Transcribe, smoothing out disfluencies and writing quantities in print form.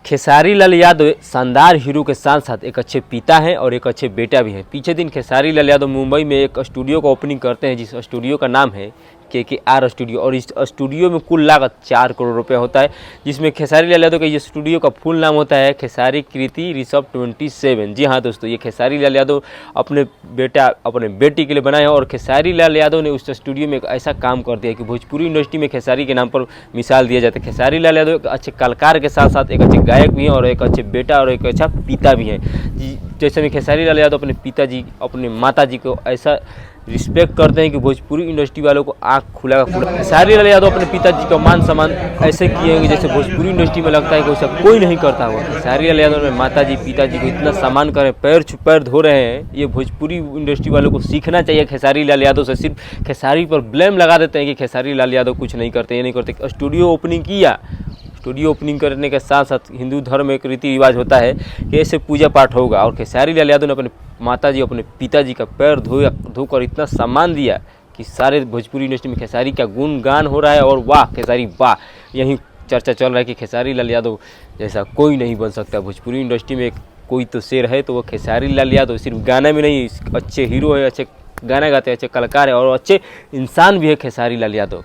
खेसारी लाल यादव शानदार हीरो के साथ साथ एक अच्छे पिता हैं और एक अच्छे बेटा भी हैं। पीछे दिन खेसारी लाल यादव मुंबई में एक स्टूडियो का ओपनिंग करते हैं, जिस स्टूडियो का नाम है KKR स्टूडियो, और इस स्टूडियो में कुल लागत 4 करोड़ रुपए होता है, जिसमें खेसारी लाल यादव का ये स्टूडियो का फुल नाम होता है खेसारी कृति ऋषभ 27। जी हाँ दोस्तों, ये खेसारी लाल यादव अपने बेटी के लिए बनाए हैं। और खेसारी लाल यादव ने उस स्टूडियो में एक ऐसा काम कर दिया कि भोजपुरी इंडस्ट्री में खेसारी के नाम पर मिसाल दिया जाता है। खेसारी लाल यादव एक अच्छे कलाकार के साथ साथ एक अच्छे गायक भी हैं और एक अच्छे बेटा और एक अच्छा पिता भी हैं। जैसे में खेसारी लाल यादव अपने पिताजी अपने माताजी को ऐसा रिस्पेक्ट करते हैं कि भोजपुरी इंडस्ट्री वालों को आँख खुला खेसारी लाल यादव अपने पिताजी का मान सम्मान ऐसे किए हैं जैसे भोजपुरी इंडस्ट्री में लगता है कि वैसा कोई नहीं करता हुआ। खेसारी लाल यादव ने माताजी पिताजी को इतना सम्मान करें, पैर धो रहे हैं। ये भोजपुरी इंडस्ट्री वालों को सीखना चाहिए खेसारी लाल यादव से। सिर्फ खेसारी पर ब्लेम लगा देते हैं कि खेसारी लाल यादव कुछ नहीं करते, ये नहीं करते। स्टूडियो ओपनिंग किया, स्टूडियो ओपनिंग करने के साथ साथ हिंदू धर्म में एक रीति रिवाज होता है कि ऐसे पूजा पाठ होगा, और खेसारी लाल यादव ने अपने माताजी अपने पिताजी का पैर धोकर इतना सम्मान दिया कि सारे भोजपुरी इंडस्ट्री में खेसारी का गुणगान हो रहा है। और वाह खेसारी वाह, यही चर्चा चल रहा है कि खेसारी लाल यादव जैसा कोई नहीं बन सकता भोजपुरी इंडस्ट्री में। कोई तो शेर है तो वो खेसारी लाल यादव। सिर्फ गाना में नहीं, अच्छे हीरो है, अच्छे गाना गाते हैं, अच्छे कलाकार है और अच्छे इंसान भी है खेसारी लाल यादव।